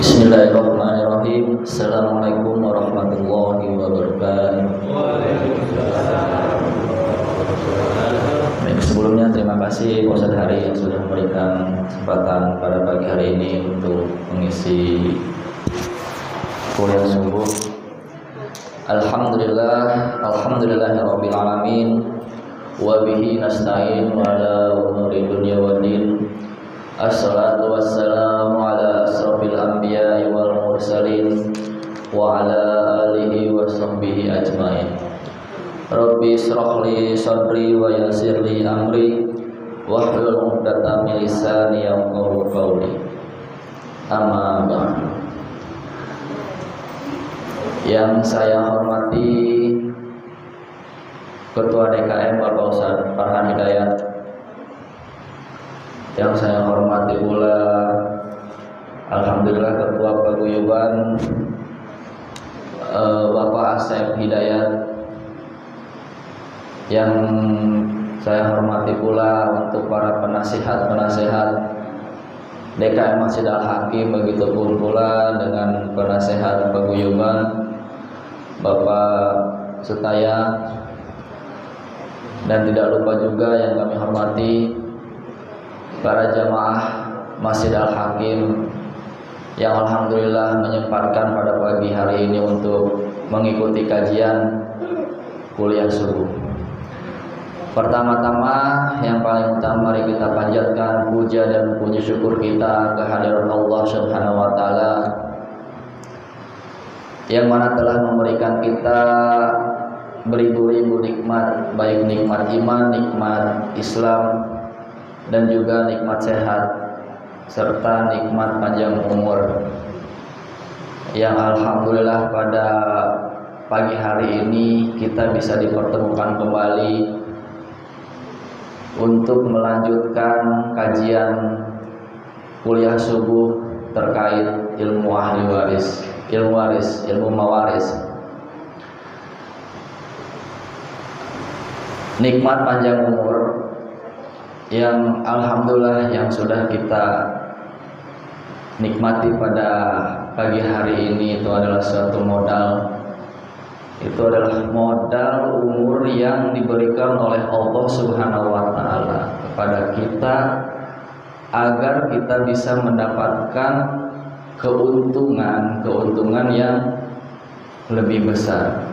Bismillahirrahmanirrahim. Assalamualaikum warahmatullahi wabarakatuh. Baik, sebelumnya terima kasih Pak Ustadz Hari yang sudah memberikan kesempatan pada pagi hari ini untuk mengisi kuliah subuh. Alhamdulillahirabbil alamin wa bihi nasta'in wa ala umuri dunya waddin. Assalatu wassalamu ala asrafil anbiya'i wal mursalin wa ala alihi wa sahbihi ajmain. Rabbi israh li sadri wa yassir li amri wahlul 'uqdatam min lisani yafqahu qawli. Amma ba'd. Yang saya hormati Ketua DKM Bapak Ustadz Farhan Hidayat, yang saya hormati pula alhamdulillah Ketua Paguyuban Bapak Asep Hidayat, yang saya hormati pula untuk para penasihat-penasihat DKM Masjid Al-Hakim, begitupun pula dengan penasihat Paguyuban Bapak Setaya, dan tidak lupa juga yang kami hormati para jamaah Masjid Al-Hakim yang alhamdulillah menyempatkan pada pagi hari ini untuk mengikuti kajian kuliah subuh. Pertama-tama, yang paling utama, mari kita panjatkan puja dan puji syukur kita kehadirat Allah Subhanahu wa taala yang mana telah memberikan kita beribu-ribu nikmat, baik nikmat iman, nikmat Islam, dan juga nikmat sehat serta nikmat panjang umur, yang alhamdulillah pada pagi hari ini kita bisa dipertemukan kembali untuk melanjutkan kajian kuliah subuh terkait ilmu ahli waris, ilmu mawaris. Nikmat panjang umur yang alhamdulillah yang sudah kita nikmati pada pagi hari ini, itu adalah suatu modal. Itu adalah modal umur yang diberikan oleh Allah Subhanahu wa taala kepada kita agar kita bisa mendapatkan keuntungan yang lebih besar.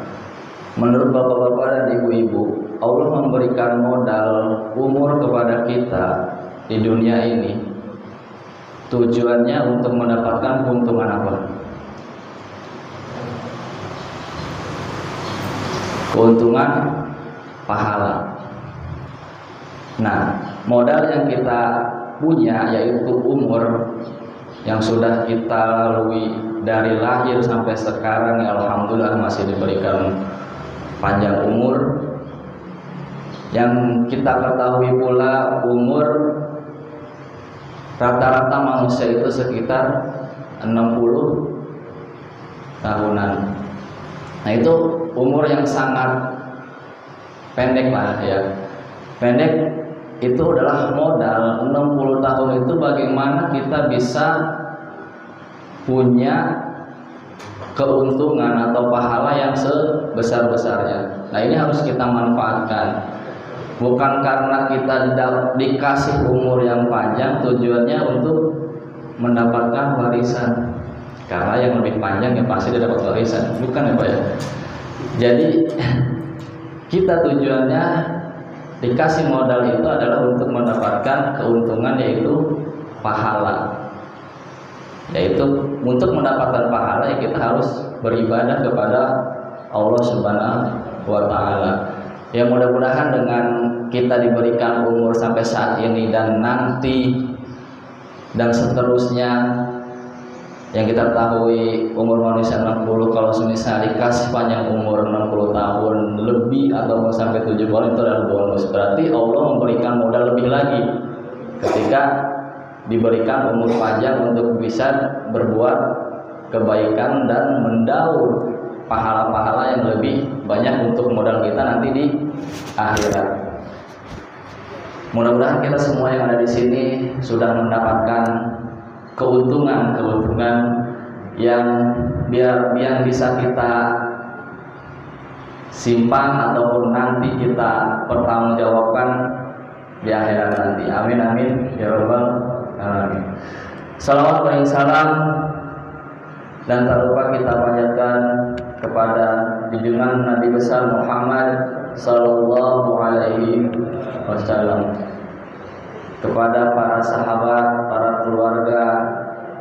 Menurut bapak-bapak dan ibu-ibu, Allah memberikan modal umur kepada kita di dunia ini tujuannya untuk mendapatkan keuntungan apa? Keuntungan pahala. Nah, modal yang kita punya yaitu umur yang sudah kita lalui dari lahir sampai sekarang, ya alhamdulillah masih diberikan panjang umur. Yang kita ketahui pula umur rata-rata manusia itu sekitar 60 tahunan. Nah, itu umur yang sangat pendek lah ya. Pendek itu adalah modal. 60 tahun itu bagaimana kita bisa punya keuntungan atau pahala yang sebesar-besarnya. Nah, ini harus kita manfaatkan. Bukan karena kita dikasih umur yang panjang tujuannya untuk mendapatkan warisan. Karena yang lebih panjang ya pasti dia dapat warisan, bukan ya Pak ya. Jadi kita tujuannya dikasih modal itu adalah untuk mendapatkan keuntungan, yaitu pahala. Yaitu untuk mendapatkan pahala ya kita harus beribadah kepada Allah Subhanahu wa taala. Ya, mudah-mudahan dengan kita diberikan umur sampai saat ini dan nanti dan seterusnya, yang kita ketahui umur manusia 60, kalau semisal dikasih panjang umur 60 tahun lebih atau sampai 70 itu adalah bonus. Berarti Allah memberikan modal lebih lagi ketika diberikan umur panjang untuk bisa berbuat kebaikan dan mendaur pahala-pahala yang lebih banyak untuk modal kita nanti di akhirat. Mudah-mudahan kita semua yang ada di sini sudah mendapatkan keuntungan yang bisa kita simpan ataupun nanti kita pertanggungjawabkan di akhirat nanti. Amin amin ya rabbal alamin. Salawat dan salam dan tak lupa kita panjatkan kepada junjungan Nabi besar Muhammad sallallahu alaihi wasallam, kepada para sahabat, para keluarga,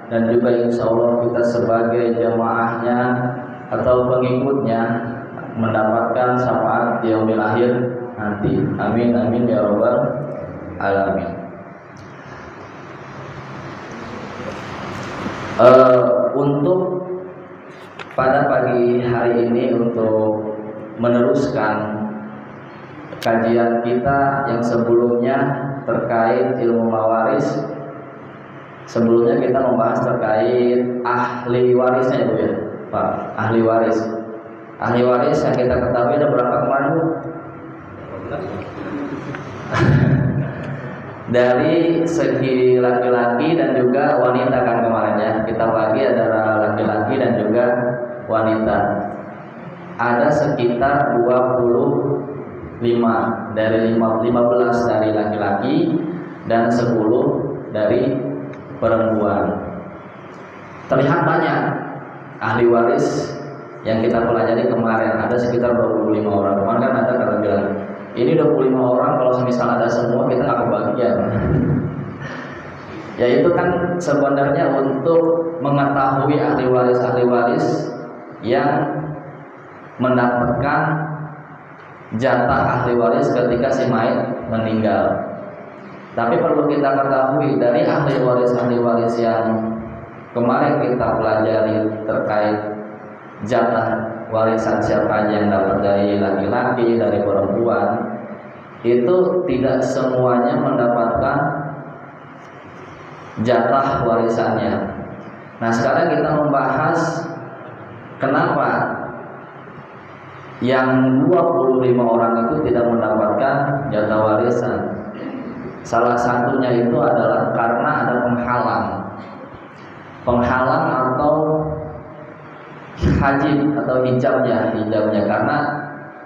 dan juga insya Allah kita sebagai jamaahnya atau pengikutnya mendapatkan syafaat di yaumil akhir nanti. Amin amin ya rabbal alamin. Untuk pada pagi hari ini, untuk meneruskan kajian kita yang sebelumnya terkait ilmu mawaris. Sebelumnya kita membahas terkait ahli warisnya, Bu ya, Pak. Ahli waris. Ahli waris yang kita ketahui ada berapa kemarin, Bu? Dari segi laki-laki dan juga wanita kan kemarin ya. Kita bagi antara laki-laki dan juga wanita. Ada sekitar 25 dari 15 dari laki-laki dan 10 dari perempuan. Terlihat banyak ahli waris yang kita pelajari kemarin, ada sekitar 25 orang. Kemarin kan ada kata bilang, ini 25 orang kalau semisal ada semua kita nggak kebagian. Ya itu kan sebenarnya untuk mengetahui ahli waris yang mendapatkan jatah ahli waris ketika si mayit meninggal. Tapi perlu kita ketahui dari ahli waris yang kemarin kita pelajari terkait jatah warisan siapa aja yang dapat dari laki-laki, dari perempuan, itu tidak semuanya mendapatkan jatah warisannya. Nah sekarang kita membahas kenapa yang 25 orang itu tidak mendapatkan jatah warisan. Salah satunya itu adalah karena ada penghalang atau hajib atau hijabnya, karena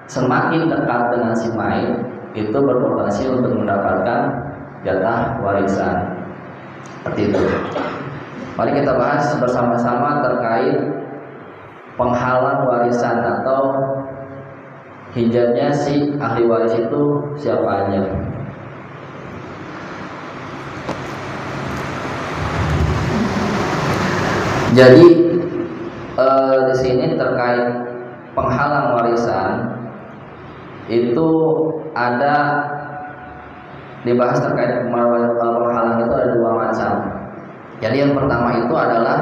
semakin dekat dengan si mayit itu berpotensi untuk mendapatkan jatah warisan. Seperti itu. Mari kita bahas bersama-sama terkait penghalang warisan atau hijabnya si ahli waris itu siapa aja. Jadi di sini terkait penghalang warisan itu ada dibahas terkait penghalang itu ada dua macam. Jadi yang pertama itu adalah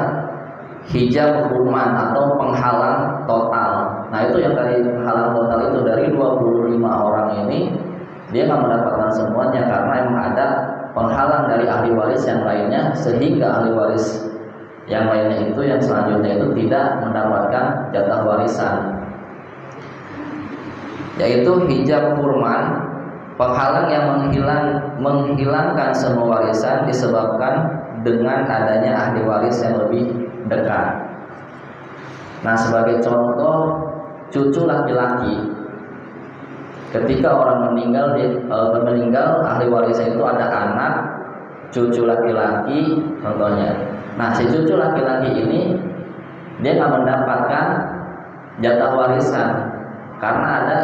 hijab hurman atau penghalang total. Nah itu yang dari penghalang total itu dari 25 orang ini dia nggak mendapatkan semuanya karena emang ada penghalang dari ahli waris yang lainnya, sehingga ahli waris yang lainnya itu yang selanjutnya itu tidak mendapatkan jatah warisan, yaitu hijab hurman, penghalang yang menghilangkan semua warisan disebabkan dengan adanya ahli waris yang lebih dekat. Nah sebagai contoh, cucu laki-laki, ketika orang meninggal ahli warisnya itu ada anak cucu laki-laki contohnya. Nah si cucu laki-laki ini dia nggak mendapatkan jatah warisan karena ada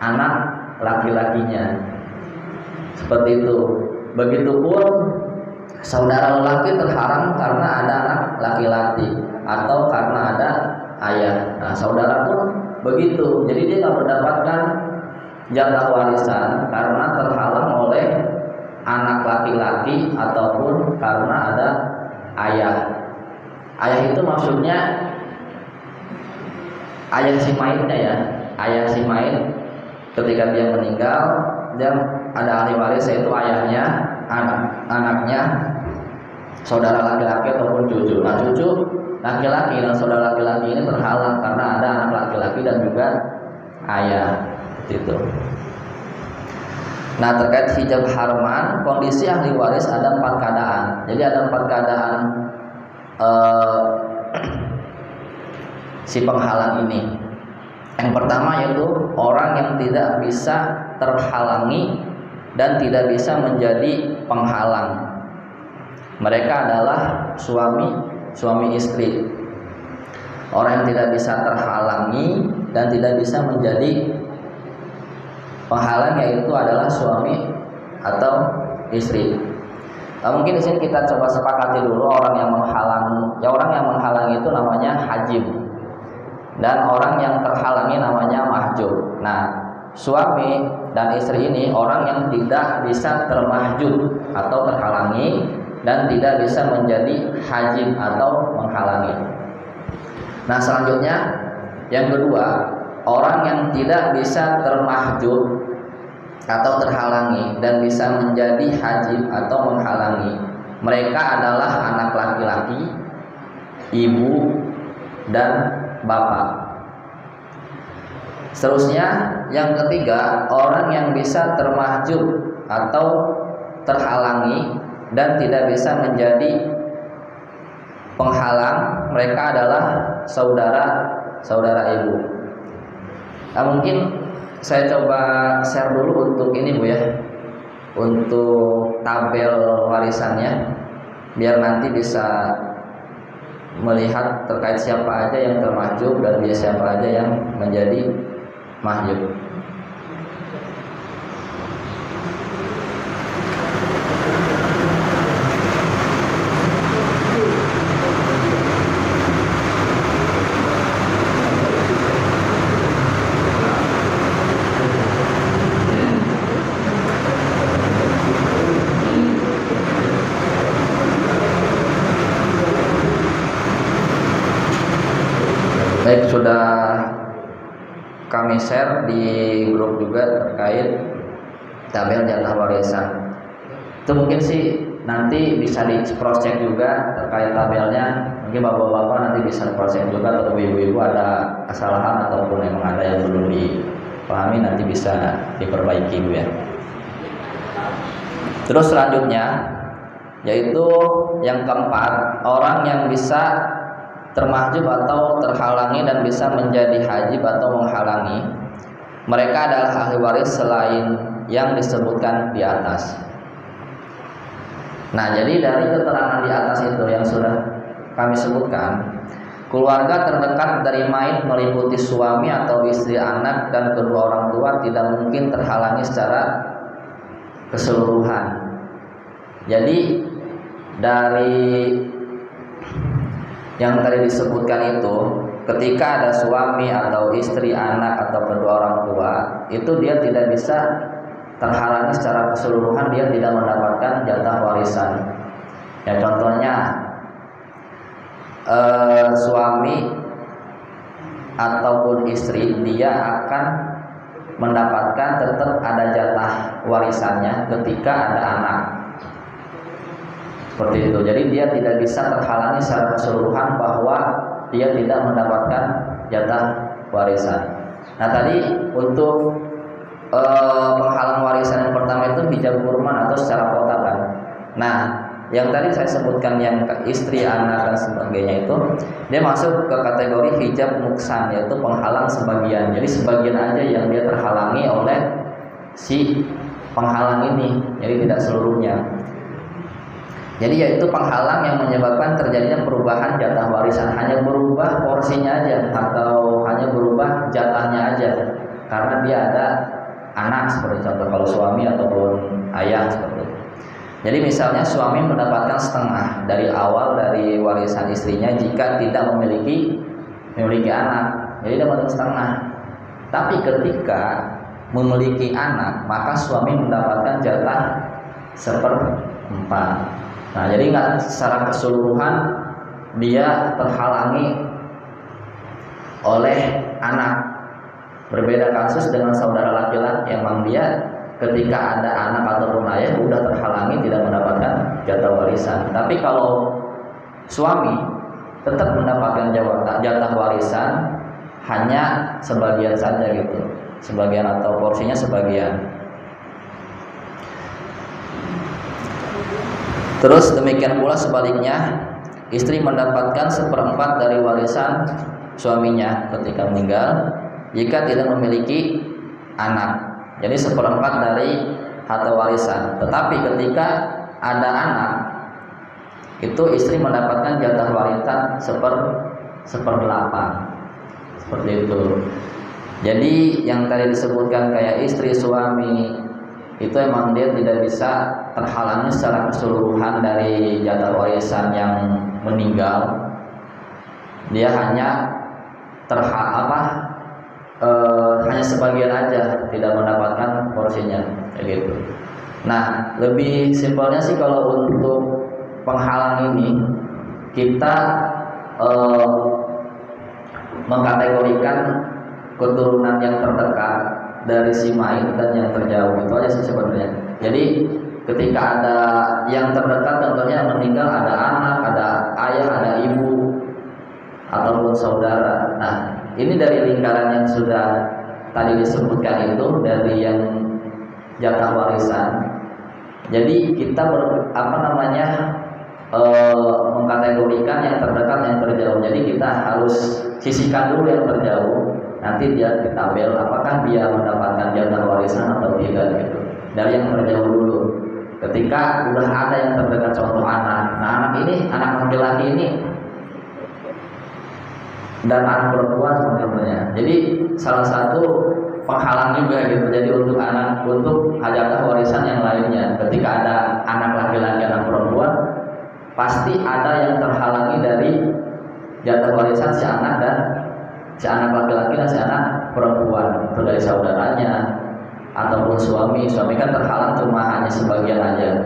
anak laki-lakinya. Seperti itu. Begitupun saudara lelaki terhalang karena ada anak laki-laki atau karena ada ayah. Nah saudara pun begitu. Jadi dia nggak mendapatkan jatah warisan karena terhalang oleh anak laki-laki ataupun karena ada ayah. Ayah itu maksudnya ayah si mayitnya ya. Ayah si mayit ketika dia meninggal, dia ada ahli waris yaitu ayahnya, anaknya, saudara laki-laki ataupun cucu. Nah cucu laki-laki dan saudara laki-laki ini terhalang karena ada anak laki-laki dan juga ayah. Gitu. Nah terkait hijab harman, kondisi ahli waris ada 4 keadaan. Jadi ada 4 keadaan si penghalang ini. Yang pertama yaitu orang yang tidak bisa terhalangi dan tidak bisa menjadi penghalang. Mereka adalah suami istri. Orang yang tidak bisa terhalangi dan tidak bisa menjadi penghalang yaitu adalah suami atau istri. Nah, mungkin di sini kita coba sepakati dulu orang yang menghalang. Ya, orang yang menghalang itu namanya hajib dan orang yang terhalangi namanya mahjub. Nah, suami dan istri ini orang yang tidak bisa termahjub atau terhalangi dan tidak bisa menjadi hajib atau menghalangi. Nah, selanjutnya yang kedua, orang yang tidak bisa termahjub atau terhalangi dan bisa menjadi hajib atau menghalangi. Mereka adalah anak laki-laki, ibu dan bapak. Seterusnya yang ketiga, orang yang bisa termahjub atau terhalangi dan tidak bisa menjadi penghalang. Mereka adalah saudara ibu. Nah, mungkin saya coba share dulu untuk ini Bu ya, untuk tabel warisannya, biar nanti bisa melihat terkait siapa aja yang termahjub dan siapa aja yang menjadi mahjub. Baik, sudah kami share di grup juga terkait tabel jatah warisan. Itu mungkin sih nanti bisa di cross check juga terkait tabelnya. Mungkin bapak-bapak nanti bisa cross check juga, atau ibu-ibu ada kesalahan ataupun memang ada yang belum dipahami nanti bisa diperbaiki Bu ya. Terus selanjutnya yaitu yang keempat, orang yang bisa termahjub atau terhalangi dan bisa menjadi hajib atau menghalangi. Mereka adalah ahli waris selain yang disebutkan di atas. Nah, jadi dari keterangan di atas itu yang sudah kami sebutkan, keluarga terdekat dari mayit meliputi suami atau istri, anak dan kedua orang tua tidak mungkin terhalangi secara keseluruhan. Jadi dari yang tadi disebutkan itu, ketika ada suami atau istri, anak atau kedua orang tua, itu dia tidak bisa terhalangi secara keseluruhan, dia tidak mendapatkan jatah warisan. Ya, contohnya suami ataupun istri, dia akan mendapatkan tetap ada jatah warisannya ketika ada anak. Seperti itu. Jadi dia tidak bisa terhalangi secara keseluruhan bahwa dia tidak mendapatkan jatah warisan. Nah, tadi untuk penghalang warisan yang pertama itu hijab kurman atau secara kotakan. Nah, yang tadi saya sebutkan yang istri, anak dan sebagainya itu dia masuk ke kategori hijab muksan, yaitu penghalang sebagian. Jadi sebagian aja yang dia terhalangi oleh si penghalang ini, jadi tidak seluruhnya. Jadi yaitu penghalang yang menyebabkan terjadinya perubahan jatah warisan, hanya berubah porsinya aja atau hanya berubah jatahnya aja, karena dia ada anak, seperti contoh kalau suami ataupun ayah seperti itu. Jadi misalnya suami mendapatkan setengah dari awal dari warisan istrinya jika tidak memiliki anak, jadi dapat setengah. Tapi ketika memiliki anak, maka suami mendapatkan jatah 1/4. Nah, jadi nggak secara keseluruhan dia terhalangi oleh anak. Berbeda kasus dengan saudara laki-laki, emang dia ketika ada anak ataupun ayah udah terhalangi tidak mendapatkan jatah warisan. Tapi kalau suami tetap mendapatkan jatah warisan, hanya sebagian saja gitu, sebagian atau porsinya sebagian. Terus demikian pula sebaliknya, istri mendapatkan 1/4 dari warisan suaminya ketika meninggal jika tidak memiliki anak. Jadi 1/4 dari harta warisan. Tetapi ketika ada anak, itu istri mendapatkan jatah warisan 1/8. Seperti itu. Jadi yang tadi disebutkan kayak istri, suami, itu emang dia tidak bisa terhalangi secara keseluruhan dari jatah warisan yang meninggal. Dia hanya hanya sebagian aja, tidak mendapatkan porsinya kayak gitu. Nah, lebih simpelnya sih kalau untuk penghalang ini kita mengkategorikan keturunan yang terdekat dari si mayit dan yang terjauh, itu aja sih sebenarnya. Jadi ketika ada yang terdekat, contohnya meninggal, ada anak, ada ayah, ada ibu, ataupun saudara. Nah, ini dari lingkaran yang sudah tadi disebutkan itu, dari yang jatah warisan. Jadi kita mengkategorikan yang terdekat, yang terjauh. Jadi kita harus sisihkan dulu yang terjauh. Nanti dia ditabel apakah dia mendapatkan jatah warisan atau tidak gitu. Dari yang terjauh dulu. Ketika udah ada yang terdekat, contoh anak. Nah, anak laki-laki ini dan anak perempuan sebenarnya. Jadi salah satu penghalang juga gitu. Jadi untuk jatah warisan yang lainnya. Ketika ada anak laki-laki, anak perempuan, pasti ada yang terhalangi dari jatah warisan si anak laki-laki dan si anak perempuan. Itu dari saudaranya ataupun suami kan terhalang cuma hanya sebagian aja.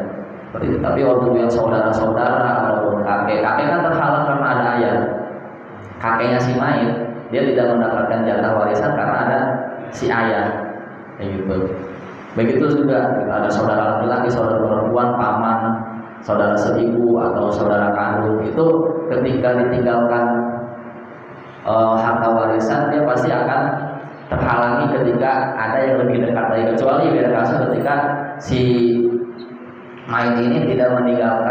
Tapi waktu yang saudara-saudara ataupun kakek kan terhalang karena ada ayah. Kakeknya si mayit, dia tidak mendapatkan jatah warisan karena ada si ayah, kayak gitu. Begitu juga ada saudara laki-laki, saudara perempuan, paman, saudara seibu atau saudara kandung. Itu ketika ditinggalkan harta warisan, dia pasti akan terhalangi ketika ada yang lebih dekat lagi. Kecuali beda kasus ketika si mayit ini tidak punya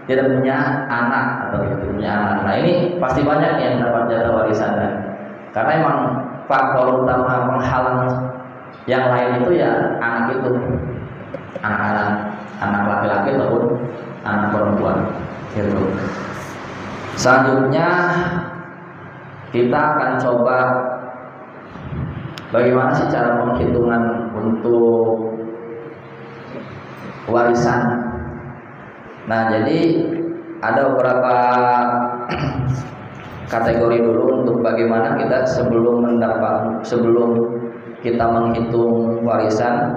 anak atau tidak punya anak. Nah, ini pasti banyak yang dapat jatah warisan kan? Karena emang faktor utama penghalang yang lain itu ya anak itu, anak laki-laki ataupun anak perempuan gitu. Selanjutnya kita akan coba bagaimana sih cara penghitungan untuk warisan. Nah, jadi ada beberapa kategori dulu untuk bagaimana kita sebelum kita menghitung warisan.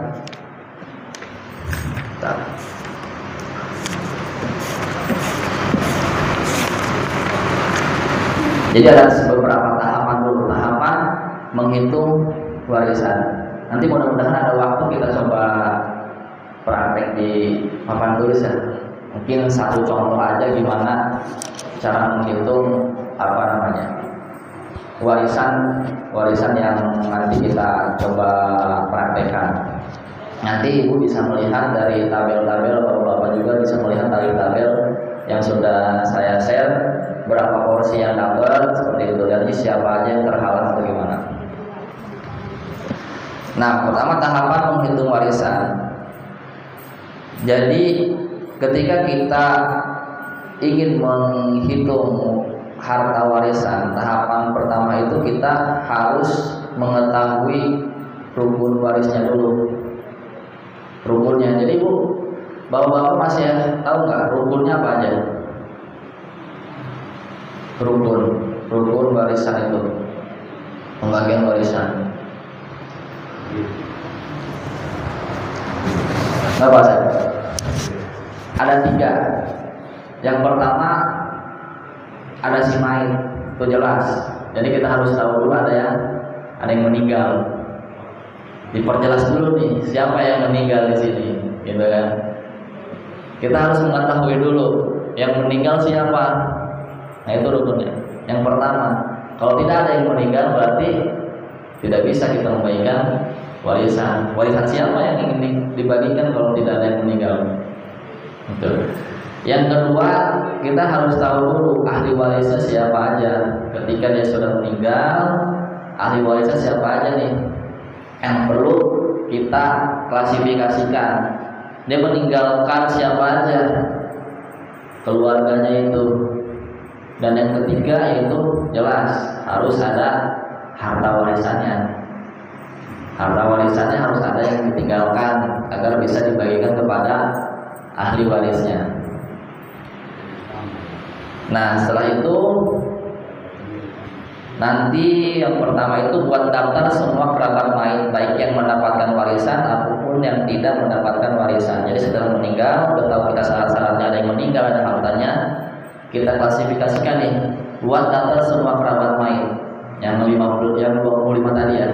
Jadi ada beberapa tahapan dulu, tahapan menghitung warisan. Nanti mudah-mudahan ada waktu kita coba praktek di papan tulis ya. Mungkin satu contoh aja gimana cara menghitung warisan yang nanti kita coba praktekkan. Nanti ibu bisa melihat dari tabel-tabel, atau bapak juga bisa melihat dari tabel yang sudah saya share berapa porsi yang dapat seperti itu. Jadi siapa aja yang terhalang atau gimana. Nah, pertama tahapan menghitung warisan. Jadi ketika kita ingin menghitung harta warisan, tahapan pertama itu kita harus mengetahui rukun warisnya dulu. Rukunnya. Jadi Bu, bapak-bapak masih tahu nggak rukunnya apa aja? Rukun warisan itu, pembagian warisan. Apa saya? Ada 3. Yang pertama ada si mayit, itu jelas. Jadi kita harus tahu dulu ada yang meninggal. Diperjelas dulu nih siapa yang meninggal di sini, gitu kan? Kita harus mengetahui dulu yang meninggal siapa. Nah, itu rukunnya. Yang pertama, kalau tidak ada yang meninggal berarti tidak bisa kita membagikan warisan. Warisan siapa yang ingin dibagikan kalau tidak ada yang meninggal? Betul. Yang kedua, kita harus tahu dulu ahli warisnya siapa aja. Ketika dia sudah meninggal, ahli warisnya siapa aja nih yang perlu kita klasifikasikan. Dia meninggalkan siapa aja, keluarganya itu. Dan yang ketiga yaitu jelas harus ada harta warisannya. Harta warisannya harus ada yang ditinggalkan agar bisa dibagikan kepada ahli warisnya. Nah, setelah itu nanti yang pertama itu buat daftar semua kerabat mayit, baik yang mendapatkan warisan ataupun yang tidak mendapatkan warisan. Jadi setelah meninggal, udah tahu kita syarat-syaratnya, ada yang meninggal, ada hartanya, kita klasifikasikan nih, buat daftar semua kerabat mayit yang 25 tadi ya.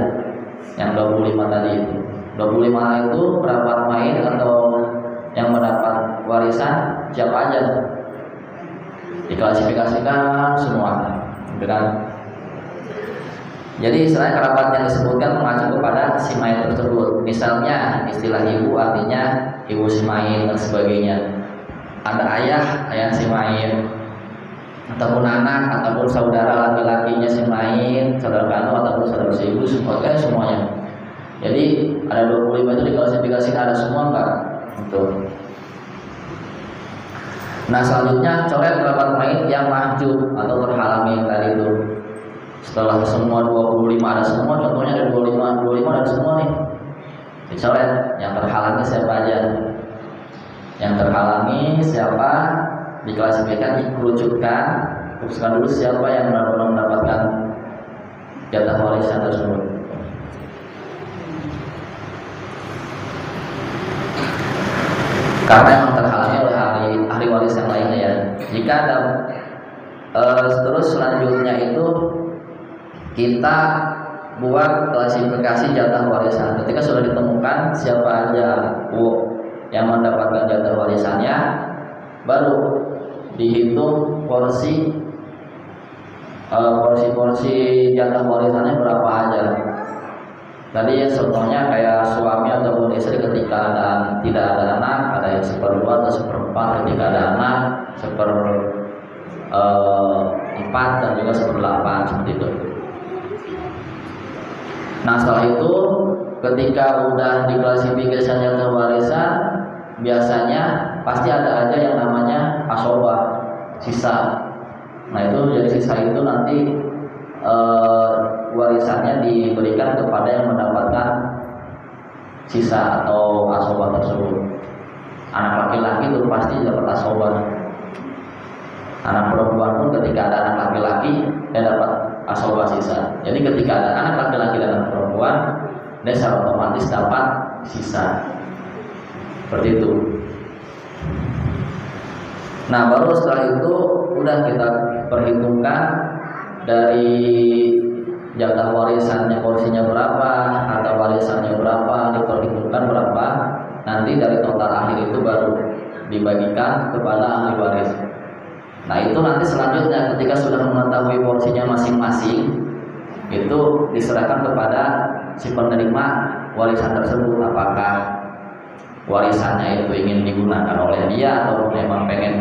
Yang 25 tadi itu. 25 itu kerabat mayit atau yang mendapat warisan siapa aja? Diklasifikasikan semua, kan? Jadi istilah kerabat yang disebutkan mengacu kepada si mayit tersebut. Misalnya istilah ibu artinya ibu si mayit dan sebagainya. Ada ayah si mayit, ataupun anak, ataupun saudara laki-lakinya si mayit, saudara kandung ataupun saudara si ibu, semuanya. Jadi ada 25 itu diklasifikasikan, ada semua enggak? Betul. Nah, selanjutnya coret kerabat mayit yang mahjub atau terhalangi tadi itu. Setelah semua 25 ada semua, contohnya ada 25 ada semua nih. Dicoret, yang terhalangi siapa aja? Yang terhalangi siapa? Diklasifikasikan, dikerucutkan, khususkan dulu siapa yang benar-benar mendapatkan jatah warisan tersebut. Karena yang terhalangi oleh ahli waris yang lainnya ya. Jika ada terus selanjutnya itu kita buat klasifikasi jatah warisan. Ketika sudah ditemukan siapa aja yang mendapatkan jatah warisannya, baru dihitung porsi jatah warisannya berapa aja. Tadi ya contohnya kayak suami ataupun istri ketika tidak ada anak, ada yang 1/2 atau 1/4, ketika ada anak 1/4 dan juga 1/8 seperti itu. Nah, setelah itu ketika udah diklasifikasikan jatah warisan, biasanya pasti ada aja yang namanya asobah, sisa. Nah, itu dari sisa itu nanti warisannya diberikan kepada yang mendapatkan sisa atau asobah tersebut. Anak laki-laki itu pasti dapat asobah. Anak perempuan pun ketika ada anak laki-laki dia dapat asobah sisa. Jadi ketika ada anak laki-laki dan anak perempuan, dia secara otomatis dapat sisa. Seperti itu. Nah, baru setelah itu udah kita perhitungkan dari jatah warisannya, porsinya berapa, harta warisannya berapa, diperhitungkan berapa, nanti dari total akhir itu baru dibagikan kepada ahli waris. Nah, itu nanti selanjutnya ketika sudah mengetahui porsinya masing-masing, itu diserahkan kepada si penerima warisan tersebut, apakah warisannya itu ingin digunakan oleh dia atau memang pengen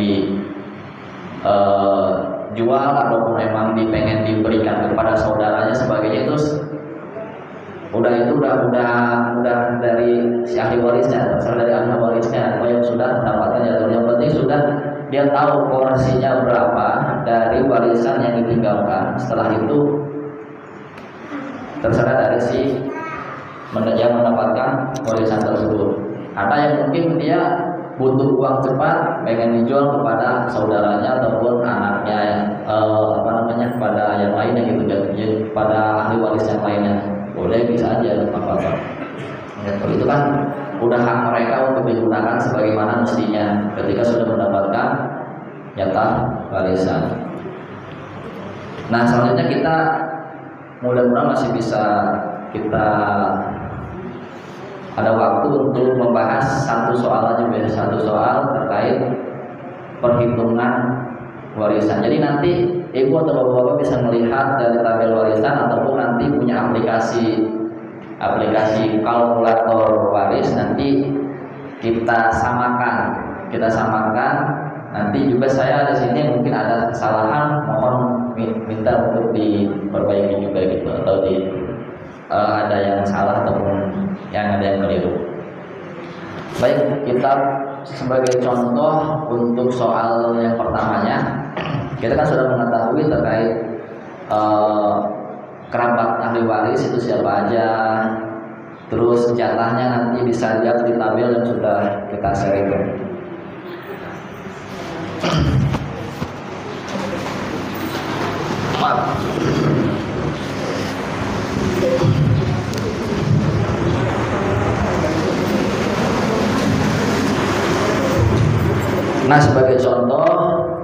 jual ataupun memang pengen diberikan kepada saudaranya sebagainya. Itu udah dari si ahli warisnya, terserah dari ahli warisnya atau yang sudah mendapatkan jatuh. Yang penting sudah dia tahu porsinya berapa dari warisan yang ditinggalkan. Setelah itu terserah dari si yang mendapatkan warisan tersebut. Ada yang mungkin dia butuh uang cepat, pengen dijual kepada saudaranya ataupun anaknya, kepada yang lainnya gitu, kepada ahli waris yang lainnya, boleh, bisa aja apa-apa. Itu kan udah hak mereka untuk digunakan sebagaimana mestinya ketika sudah mendapatkan jatah warisan. Nah, selanjutnya kita mudah-mudahan masih bisa kita ada waktu untuk membahas satu soal terkait perhitungan warisan. Jadi nanti ibu atau bapak-bapak bisa melihat dari tabel warisan ataupun nanti punya aplikasi kalkulator waris, nanti kita samakan kita samakan. Nanti juga saya di sini mungkin ada kesalahan, mohon minta untuk diperbaiki juga gitu, atau ada yang salah ataupun yang ada yang keliru. Baik, kita sebagai contoh untuk soal yang pertamanya, kita kan sudah mengetahui terkait kerabat ahli waris itu siapa aja. Terus jatahnya nanti bisa lihat di tabel yang sudah kita share itu. Maaf. Nah, sebagai contoh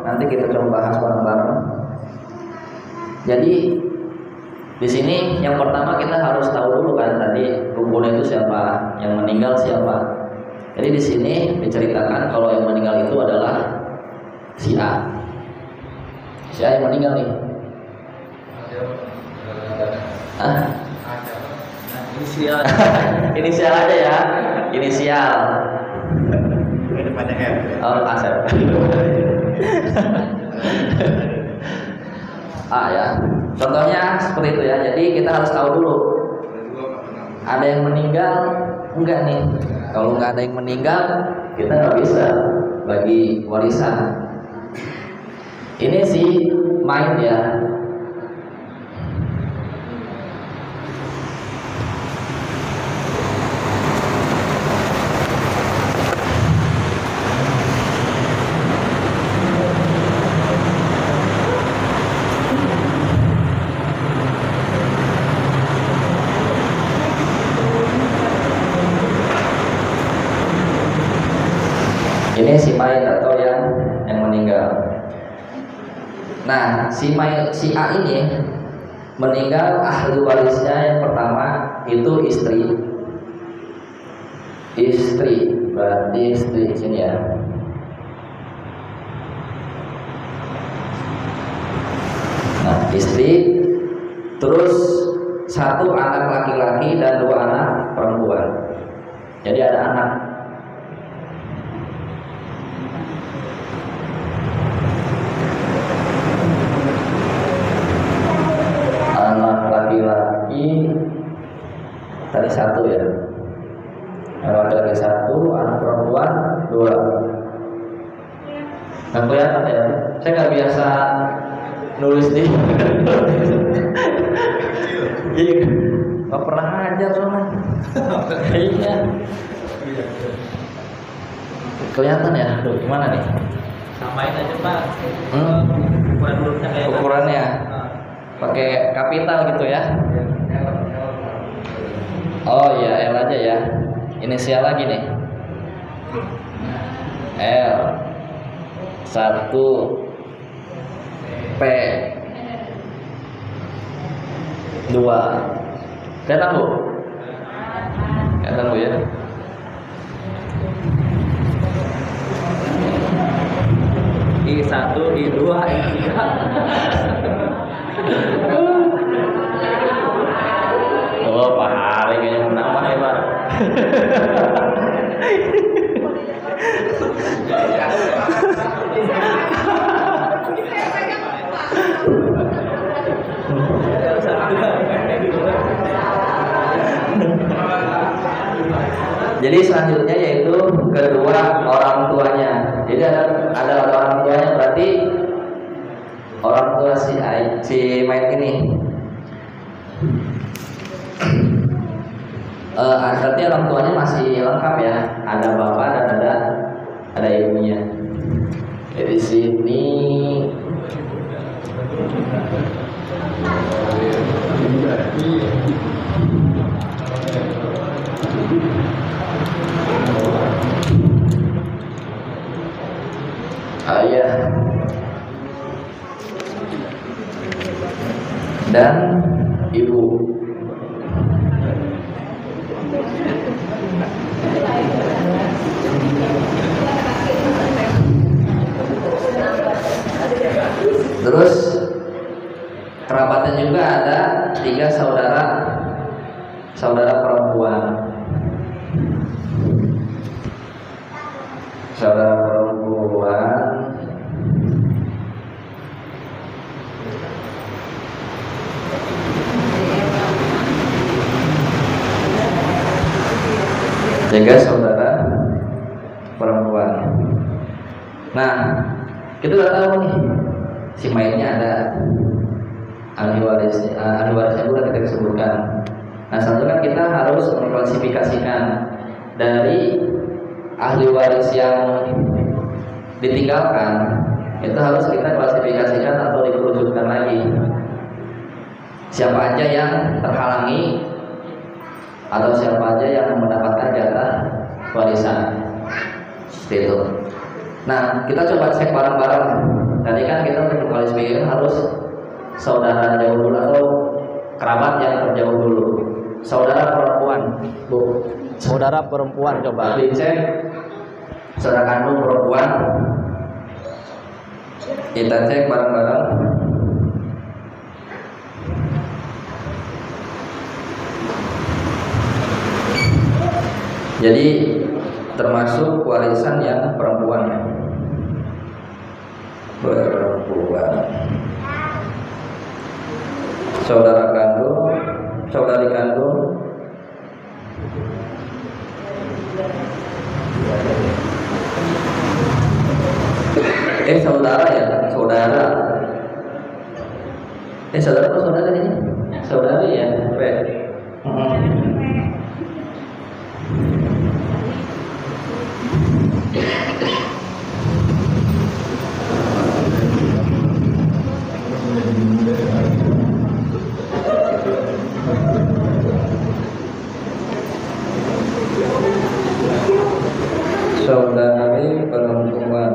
nanti kita coba bahas bareng-bareng. Jadi di sini yang pertama kita harus tahu dulu kan tadi rukunnya itu siapa, yang meninggal siapa. Jadi di sini diceritakan kalau yang meninggal itu adalah si A. Si A yang meninggal nih. Inisial. Inisial aja ya. Inisial. Oh, Asep. Ya. Contohnya seperti itu ya. Jadi kita harus tahu dulu. Ada yang meninggal enggak nih? Kalau nggak ada yang meninggal, kita nggak bisa bagi warisan. Ini sih main ya. Ini si mayit atau yang meninggal. Nah, si A ini meninggal, ahli warisnya yang pertama itu istri. Istri, berarti istri sini ya. Nah, istri, terus satu anak laki-laki dan 2 anak perempuan. Jadi ada anak. Laki-laki tadi 1 ya, anak laki-laki 1, anak perempuan 2. Nggak kelihatan ya, saya nggak biasa nulis di iya, nggak pernah ngajar soalnya. Iya, kelihatan ya. Aduh, gimana nih? Samain aja Pak. Ukuran hurufnya kayak ukurannya pakai kapital gitu ya. Oh iya, L aja ya. Inisial lagi nih. L 1 P 2. Kelihatan Bu? Kelihatan Bu ya? I1, I2, I3. Oh, Pak Hari kayaknya menambah ya Pak. Jadi selanjutnya yaitu kedua orang tuanya. Jadi ada orang tuanya, berarti orang tua si mayat ini. Berarti orang tuanya masih lengkap ya. Ada bapak dan ada ibunya. Jadi sini ayah dan ibu. Terus kerabatnya juga ada 3 saudara perempuan. Saudara perempuan jaga saudara perempuan. Nah, kita udah tahu nih si mayatnya ada ahli warisnya udah kita sebutkan. Nah, selanjutnya kita harus mengklasifikasikan dari ahli waris yang ditinggalkan, itu harus kita klasifikasikan atau dikerucutkan lagi. Siapa aja yang terhalangi atau siapa aja yang mendapatkan jatah warisan. Seperti itu. Nah, kita coba cek bareng-bareng. Tadi kan kita untuk mengklasifikasikan harus saudara jauh dulu atau kerabat yang terjauh dulu. Saudara perempuan, Bu. Saudara perempuan coba dicek. Saudara kandung perempuan. Kita cek bareng-bareng. Jadi termasuk warisan yang perempuan ya. Perempuan. Saudara kandung, saudari kandung, saudara ya, saudara. Saudara atau saudara ini? Saudari ya, saudari perempuan.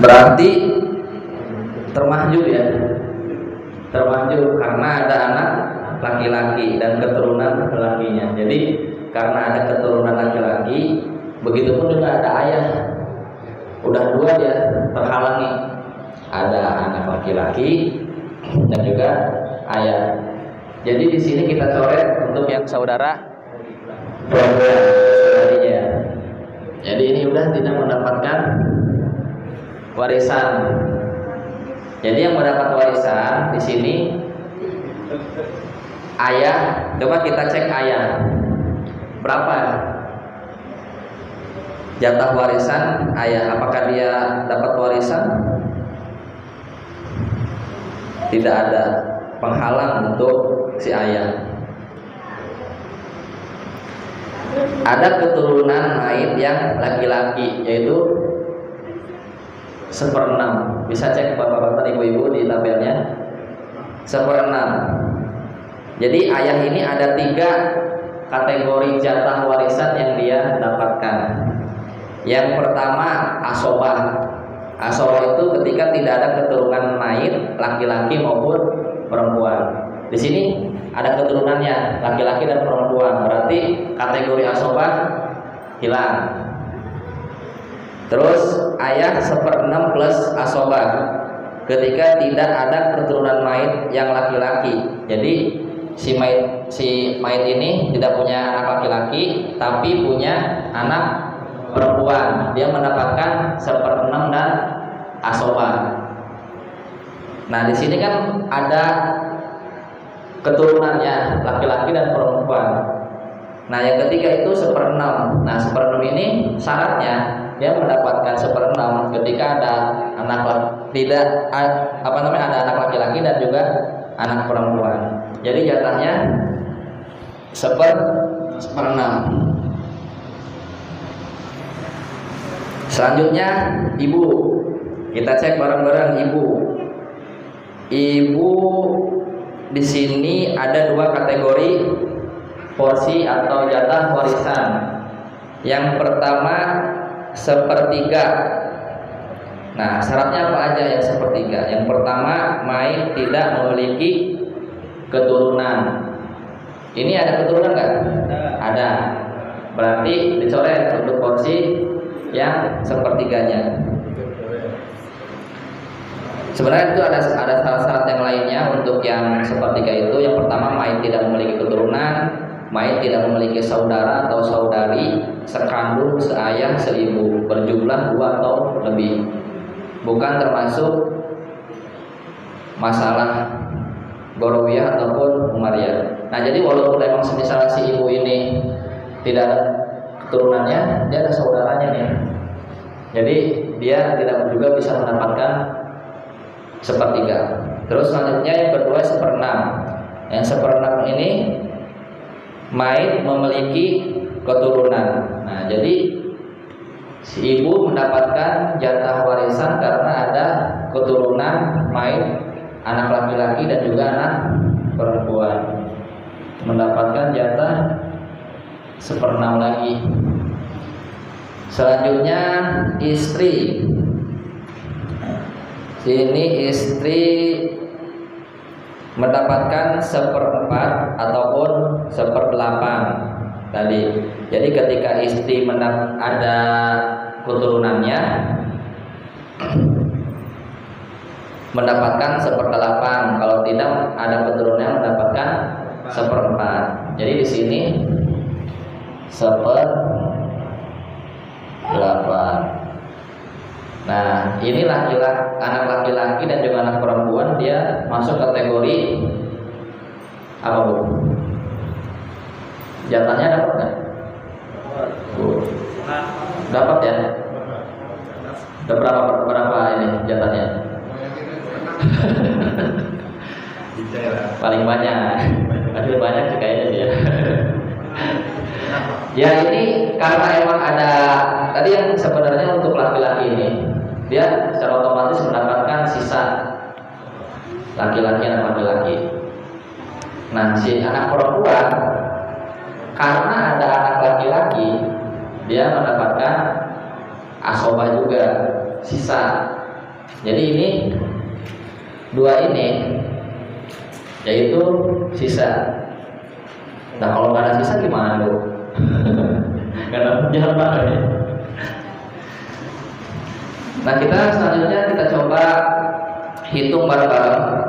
Berarti termahjub ya, termahjub karena ada anak laki-laki dan keturunan laki-lakinya. Jadi karena ada keturunan laki-laki, begitupun juga ada ayah. Udah dua dia terhalangi, ada anak laki-laki dan juga ayah. Jadi di sini kita coret untuk yang saudara perempuan saudarinya. Jadi ini udah tidak mendapatkan warisan. Jadi yang mendapat warisan di sini ayah. Coba kita cek ayah. Berapa jatah warisan ayah? Apakah dia dapat warisan? Tidak ada penghalang untuk si ayah. Ada keturunan mayit yang laki-laki, yaitu 1/6. Bisa cek bapak-bapak ibu-ibu di tabelnya. 1/6. Jadi ayah ini ada 3 kategori jatah warisan yang dia dapatkan. Yang pertama asobah. Asobah itu ketika tidak ada keturunan mayit laki-laki maupun perempuan. Di sini ada keturunannya laki-laki dan perempuan, berarti kategori asobah hilang. Terus ayah 1/6 plus asobah ketika tidak ada keturunan mayit yang laki-laki. Jadi si mayit ini tidak punya anak laki-laki tapi punya anak perempuan. Dia mendapatkan 1/6 dan asobah. Nah, di sini kan ada keturunannya laki-laki dan perempuan. Nah, yang ketiga itu 1/6. Nah, 1/6 ini syaratnya dia mendapatkan 1/6 ketika ada ada anak laki-laki dan juga anak perempuan. Jadi jatahnya 1/6. Selanjutnya ibu. Kita cek bareng-bareng ibu. Ibu di sini ada 2 kategori porsi atau jatah warisan. Yang pertama 1/3. Nah, syaratnya apa aja yang 1/3? Yang pertama, mayit tidak memiliki keturunan. Ini ada keturunan nggak? Ada. Berarti dicoret untuk porsi yang 1/3-nya. Sebenarnya itu ada syarat syarat yang lainnya untuk yang sepertiga itu, yang pertama mayit tidak memiliki keturunan, mayit tidak memiliki saudara atau saudari, sekandung, seayah, seibu, berjumlah 2 atau lebih. Bukan termasuk masalah Gorowiyah ataupun Umayyah. Nah, jadi walaupun memang misalnya si ibu ini tidak ada keturunannya, dia ada saudaranya nih. Jadi dia tidak juga bisa mendapatkan sepertiga. Terus selanjutnya yang kedua seperenam. Yang seperenam ini mayit memiliki keturunan. Nah, jadi si ibu mendapatkan jatah warisan karena ada keturunan mayit, anak laki-laki dan juga anak perempuan, mendapatkan jatah seperenam lagi. Selanjutnya istri. Sini istri mendapatkan 1/4 ataupun 1/8 tadi. Jadi ketika istri ada keturunannya mendapatkan 1/8, kalau tidak ada keturunannya mendapatkan 1/4. Jadi di sini 1/8. Nah, ini anak laki-laki dan juga anak perempuan, dia masuk kategori apa, Bu? Jatahnya dapat nggak? Dapat ya? Ada berapa ini jatahnya? Paling banyak. Aduh, banyak sih kayaknya dia. Ya, ini karena emang ada tadi yang sebenarnya untuk laki-laki ini dia secara otomatis mendapatkan sisa laki-laki, anak laki-laki. Nah, si anak perempuan karena ada anak laki-laki dia mendapatkan asobah juga, sisa. Jadi ini dua ini yaitu sisa. Nah, kalau nggak ada sisa gimana tuh? Karena jahat banget ya. Nah, kita selanjutnya kita coba hitung bareng-bareng.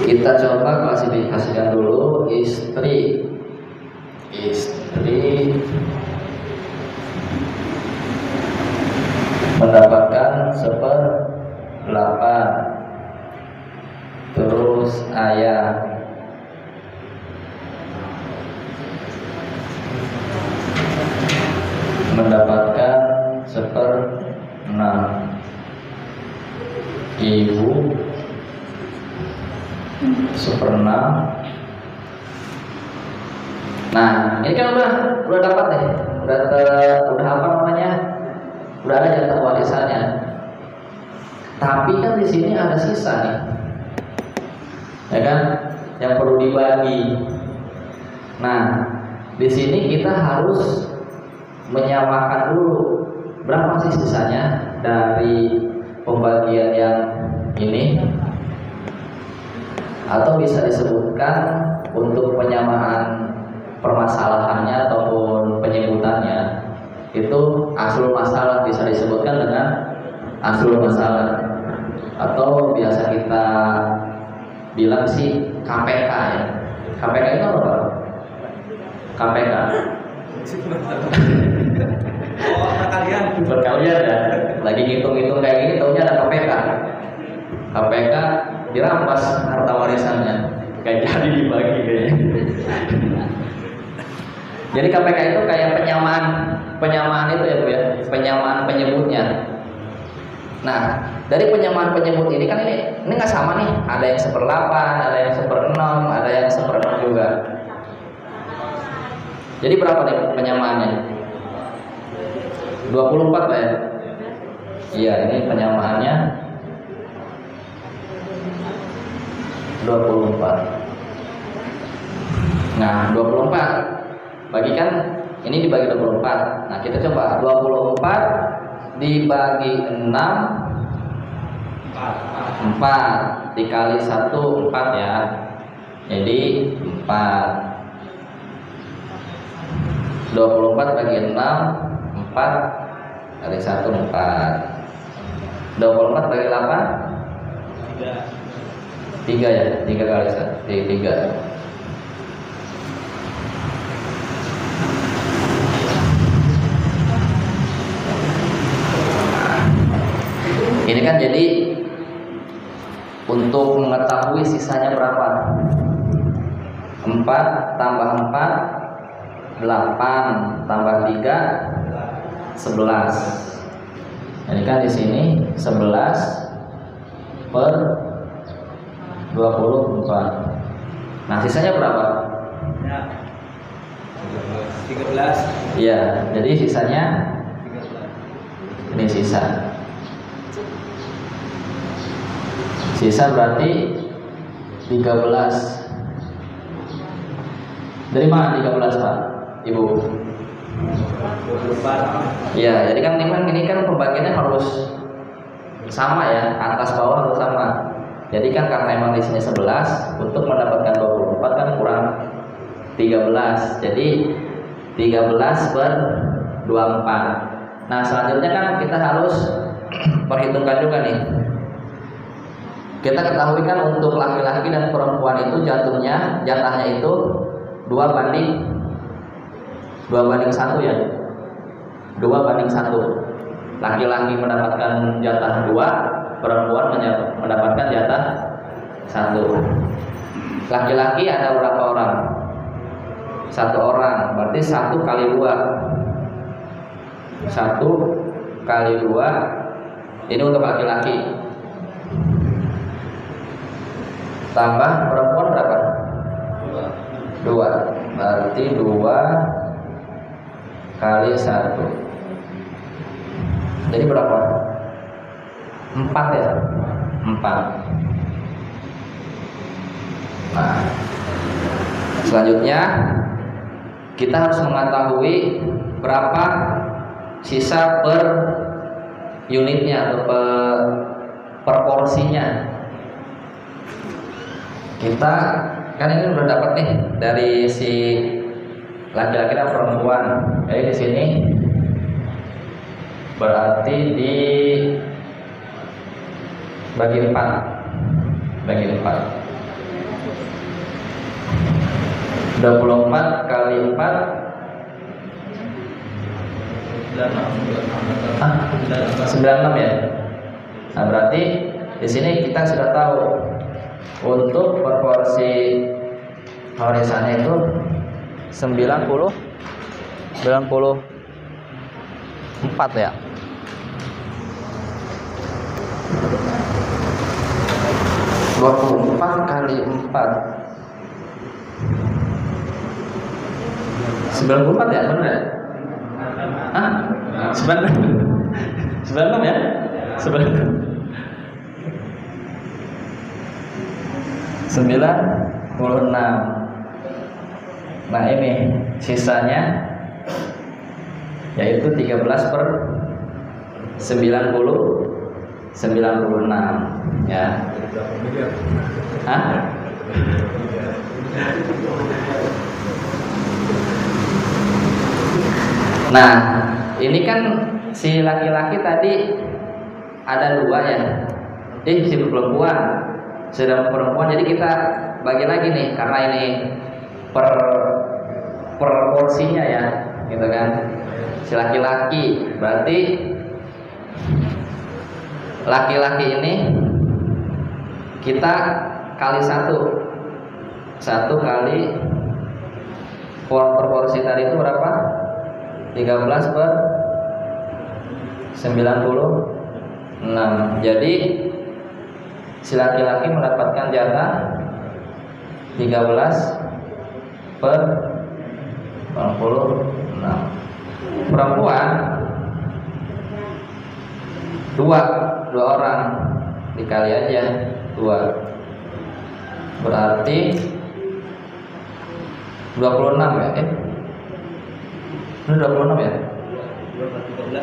Kita coba klasifikasikan dulu istri mendapatkan 1/8. Terus ayah mendapatkan 1/6. Ibu 1/6. Nah, ini kan udah dapat deh, udah apa namanya, udah ada jatah warisannya. Tapi kan di sini ada sisa nih, ya kan, yang perlu dibagi. Nah, di sini kita harus menyamakan dulu berapa sih sisanya dari pembagian yang ini, atau bisa disebutkan untuk penyamaan permasalahannya ataupun penyebutannya itu aslul masalah, bisa disebutkan dengan aslul masalah, atau biasa kita bilang sih KPK ya. KPK itu apa? KPK berkalian ya, lagi ngitung-ngitung kayak gini taunya ada KPK. KPK dirampas harta warisannya, kayak jadi dibagi kayaknya. Jadi KPK itu kayak penyamaan itu ya, Bu ya, penyamaan penyebutnya. Nah, dari penyamaan penyebut ini kan ini nggak sama nih, ada yang 1/8, ada yang 1/6, ada yang 1/6 juga. Jadi berapa nih penyamaannya? 24 lah ya. Iya, ini penyamaannya 24. Nah, 24 bagikan, ini dibagi 24. Nah, kita coba 24 dibagi 6, 4 dikali 1, 4 ya. Jadi 4. 24 bagi 6, 4 Kali 1 4. 24 bagi 8 3 ya. 3 kali 3. Ini kan jadi untuk mengetahui sisanya berapa. 4 tambah 4 8 tambah 3 11. Ini kan di sini 11 per 24. Nah, sisanya berapa? Ya. 13. Iya, jadi sisanya 13. ini sisa. Sisa berarti 13. Dari mana 13, Pak? Ibu? 24. Ya, jadi kan ini kan pembagiannya harus sama ya, atas bawah harus sama. Jadi kan karena emang di sini 11, untuk mendapatkan 24 kan kurang 13. Jadi 13 per 24. Nah, selanjutnya kan kita harus perhitungkan juga nih. Kita ketahui kan untuk laki-laki dan perempuan itu jatahnya itu 2 banding 1 ya. 2 banding 1. Laki-laki mendapatkan jatah 2, perempuan mendapatkan jatah 1. Laki-laki ada berapa orang? 1 orang, berarti 1 kali 2. 1 kali 2. Ini untuk laki-laki. Tambah perempuan berapa? 2. Berarti 2 kali 1. Jadi berapa? 4 ya? 4. Nah, selanjutnya kita harus mengetahui berapa sisa per unitnya atau per porsinya. Kita kan ini udah dapat nih dari si laki-laki dan perempuan. Jadi di sini berarti di bagi 4. Bagi 4. 24 kali 4 96 ya. Nah, berarti di sini kita sudah tahu untuk proporsi warisannya itu 94 ya. 24 kali 4 94 ya, benar ya? Hah? 96 ya? 96. Nah, ini sisanya yaitu 13 per 96 ya. Hah? Nah, ini kan si laki-laki tadi ada 2 ya. Si perempuan sudah perempuan, jadi kita bagi lagi nih karena ini per porsinya ya, gitu kan. Si laki-laki berarti laki-laki ini kita kali 1 kali proporsi tadi itu berapa? 13 per 96. Jadi si laki-laki mendapatkan jatah 13 per 96. Perempuan 2 orang dikali aja 2 berarti 26 ya. Ini 26 ya? 13.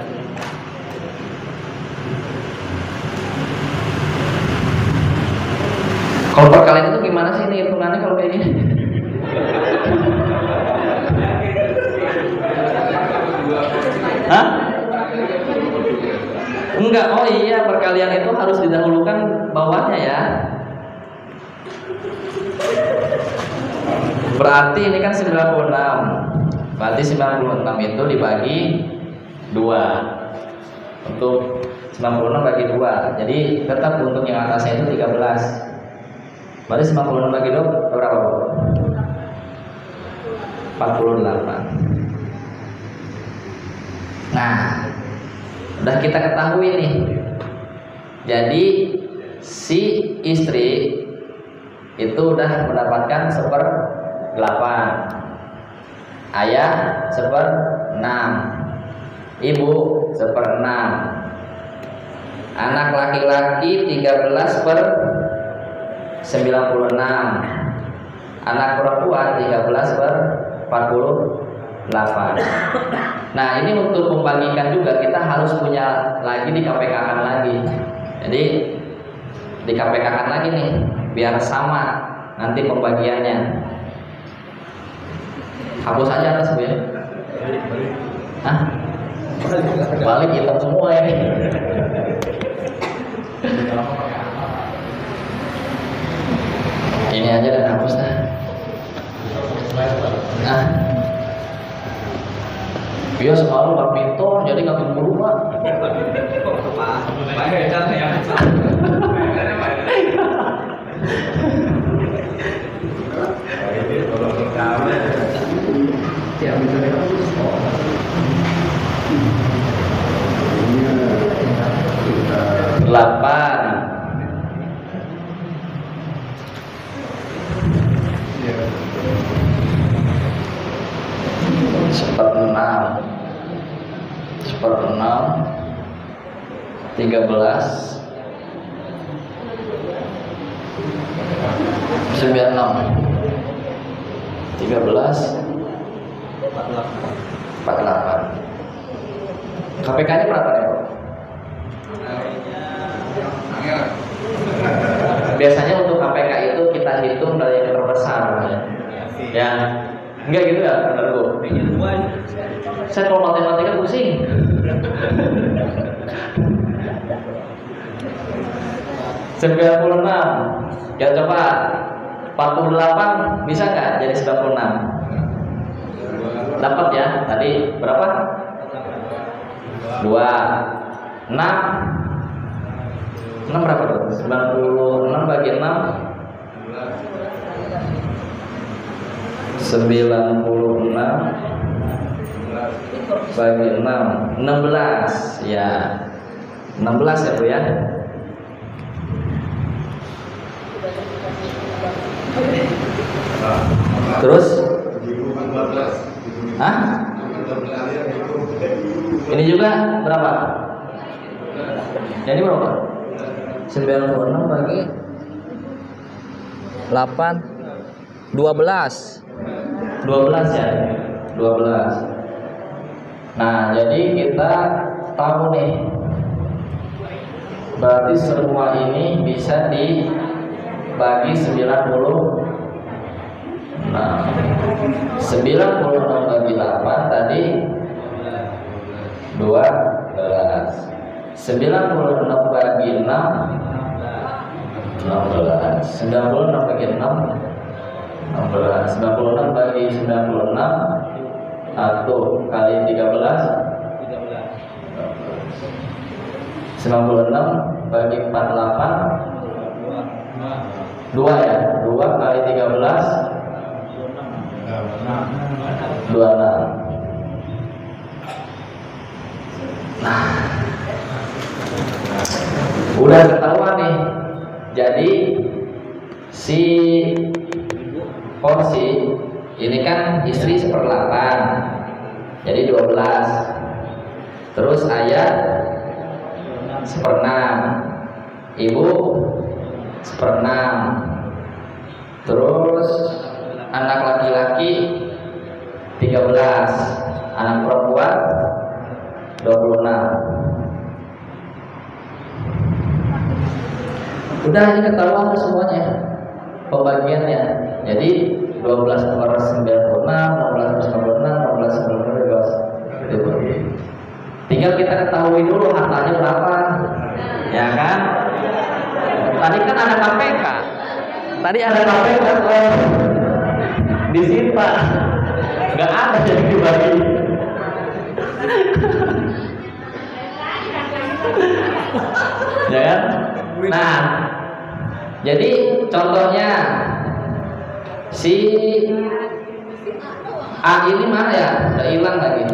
Kalau perkalian itu gimana sih ini hitungannya kalau kayak gini? Hah? Berarti ini kan 96. Berarti 96 itu dibagi 2. Untuk 96 bagi 2. Jadi tetap untuk yang atasnya itu 13. Berarti 96 bagi 2 berapa, Bu? 48. Nah, udah kita ketahui nih. Jadi si istri itu udah mendapatkan 1/8, ayah 1/6, ibu 1/6, anak laki-laki 13/96, anak perempuan 13/48. Nah, ini untuk membagikan juga kita harus punya lagi di KPK-kan lagi. Jadi di KPK-kan lagi nih biar sama nanti pembagiannya. Hapus aja atas, Bu ya. Hah? Balik hitam semua ini. Ini aja dan hapus dah. Nah, dia selalu badminton jadi nggak keburu, Pak. Delapan. Seperenam 13 96 13 48. KPK-nya berapa ya, Pak? Biasanya untuk KPK itu kita hitung dari yang terbesar ya. Enggak gitu ya, menurutku. Saya kalau matematika pusing. $96. Ya coba 48 bisa nggak jadi 96? Dapat ya? Tadi berapa? 2. 6 berapa tuh? 96 bagi 6 96 bagi 6 16 ya. 16 ya, Bu ya. Terus hah? Ini juga berapa? Jadi berapa? 96 bagi 8 12 ya. 12. Nah, jadi kita tahu nih. Berarti semua ini bisa dibagi 90. Nah, 96 bagi 8 tadi 12. 96 bagi 6 16. 96 bagi 6 16. 96 bagi 96 1 kali 13 96 bagi 48 2 ya. 2 kali 13 26. Nah, udah ketahuan nih. Jadi si porsi ini kan istri 1/8, jadi 12. Terus ayah 1/6, ibu 1/6. Terus anak laki-laki 13, anak perempuan 26. Udah ini ketahuan semuanya pembagiannya. Jadi 12/96, 16/96, 16/12. Tinggal kita ketahui dulu hartanya berapa, ya kan? Tadi kan ada KPK. Tadi ada KPK disita, nggak ada yang dibagi. Ya kan? Nah, jadi contohnya si A ini mana ya? Udah hilang lagi.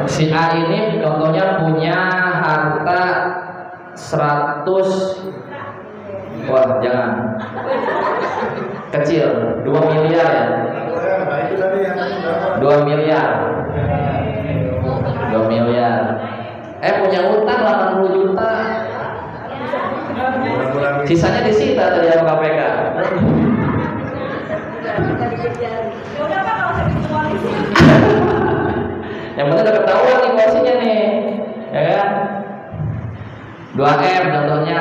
Si A ini contohnya punya harta 100, wah jangan kecil, 2 miliar ya, 2 miliar, 2 miliar. Punya utang 80 juta, sisanya disita dari KPK. Yang penting udah ketahuan nih porsinya nih, ya kan? 2M contohnya,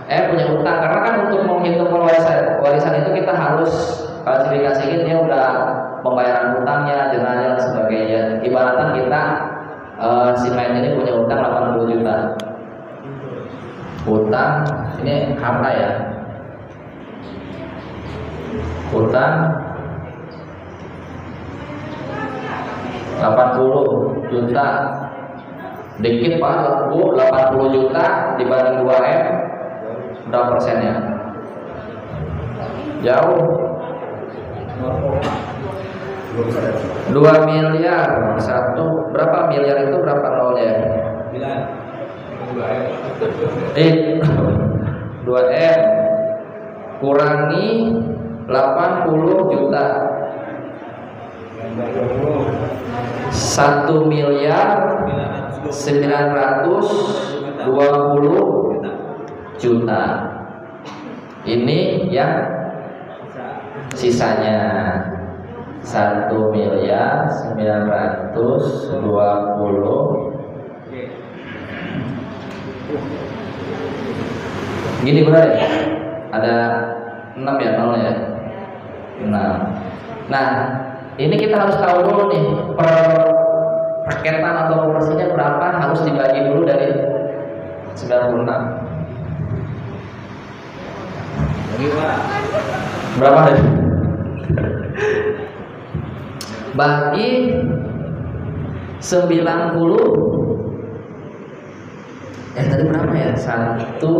punya utang, karena kan untuk menghitung warisan itu kita harus klasifikasiin dia udah pembayaran utangnya, jenazah dan sebagainya. Ibaratkan kita si main ini punya utang 80 juta. Utang ini harta ya. Utang 80 juta, dikit Pak, 80 juta dibanding 2M berapa persennya? Jauh. 2 miliar satu, berapa miliar itu berapa nolnya? 2M kurangi 80 juta, 1 miliar 920 juta. Ini yang sisanya 1 miliar 920. Gini benar ya? Ada 6 ya, 0 ya? 6. Nah, ini kita harus tahu dulu nih per paketan atau porsinya berapa, harus dibagi dulu dari 96. Berapa deh? Bagi 90. Tadi berapa ya? 920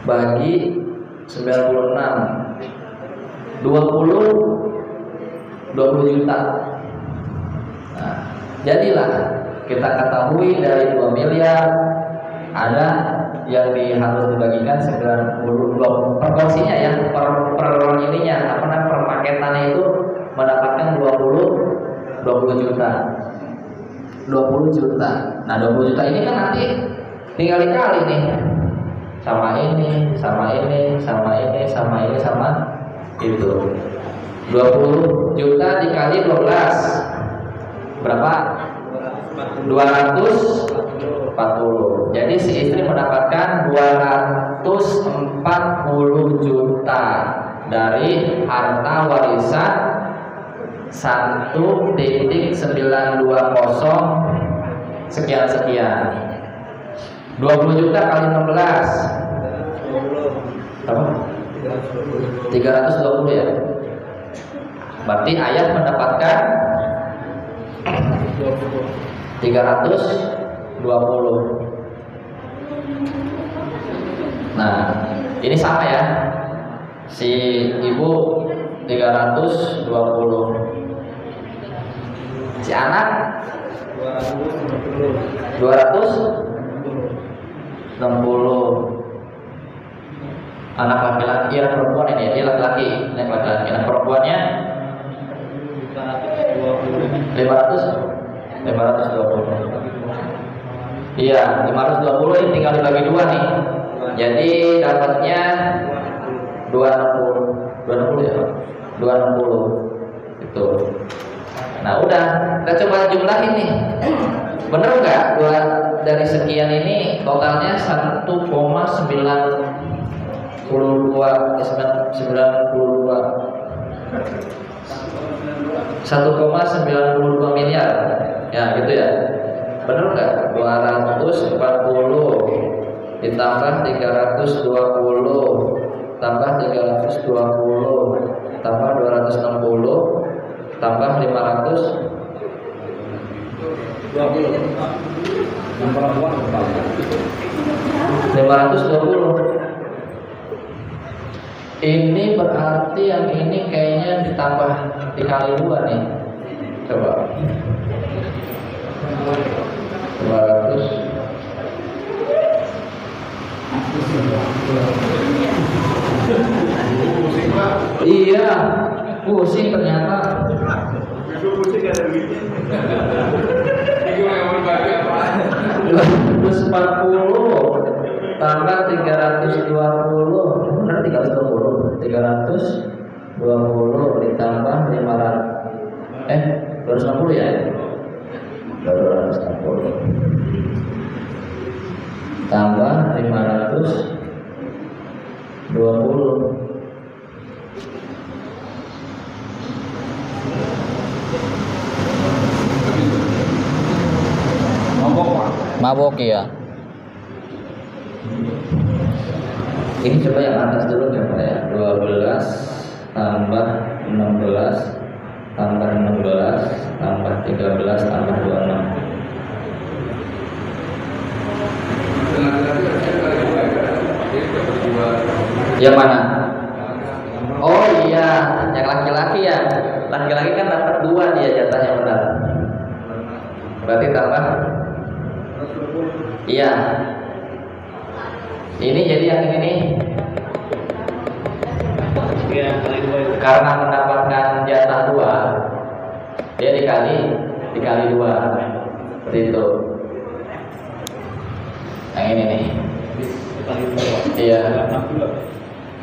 bagi 96, 20 juta. Nah, jadilah kita ketahui dari 2 miliar ada yang harus dibagikan 92 per porsinya ya, per ininya per paketannya itu mendapatkan 20 juta. 20 juta. Nah, 20 juta ini kan nanti tinggal dikali nih. Sama ini, sama ini, sama ini, sama ini, sama itu. 20 juta dikali 12 berapa? 240. Jadi si istri mendapatkan 240 juta dari harta warisan 1,920 sekian. 20 juta kali 16 apa? 320 ya. Berarti ayah mendapatkan 320. Nah, ini sama ya. Si ibu 320. Si anak 260. Anak laki-laki, anak perempuan ini ya, dia laki-laki, anak laki-laki. Anak perempuannya 520. Iya, 520 ini tinggal dibagi 2 nih. Jadi dapatnya 260 ya. 260. Itu. Nah, udah, kita coba jumlahin nih. Bener nggak? Dari sekian ini totalnya 1,92 miliar. Ya, gitu ya. Bener nggak? 240 ditambah 320 tambah 320 tambah 260 tambah 500 520. Ini berarti yang ini kayaknya ditambah dikali 2 nih. Coba 200. Iya, pusing ternyata. 240 tambah 320, benar 320. 320 ditambah 500 260 ya? 260 tambah 520. Mabok ya. Ini coba yang atas dulu coba ya. 12 tambah 16 tambah 16 tambah 13 tambah 26. Yang mana? Oh iya, yang laki-laki ya. Laki-laki kan dapat 2 dia jatahnya, benar. Berarti tambah. Iya. Ini jadi yang ini nih. Karena mendapatkan jatah 2, dia dikali 2. Seperti itu. Yang ini nih. Iya.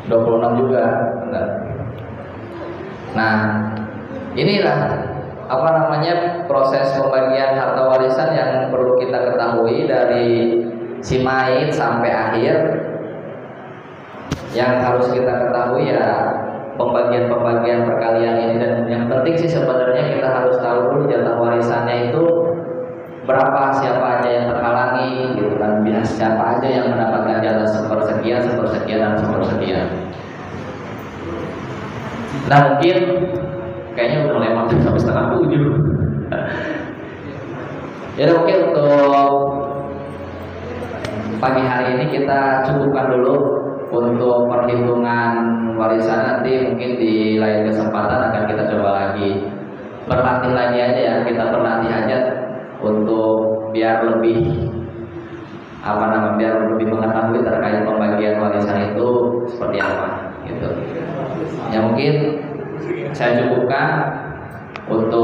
26 juga. Benar. Nah, inilah apa namanya proses pembagian harta warisan yang perlu kita ketahui dari si mayit sampai akhir. Yang harus kita ketahui ya pembagian perkalian ini, dan yang penting sih sebenarnya kita harus tahu dulu jatah warisannya itu berapa, siapa aja yang terhalangi gitu kan, siapa aja yang mendapatkan jatah sepersekian dan sepersekian. Nah mungkin kayaknya udah mulai masuk sampai setengah 7. Ya mungkin untuk pagi hari ini kita cukupkan dulu untuk perhitungan warisan. Nanti mungkin di lain kesempatan akan kita coba lagi, berlatih lagi aja ya, kita berlatih aja untuk biar lebih biar lebih mengetahui terkait pembagian warisan itu seperti apa gitu. Ya mungkin saya cukupkan untuk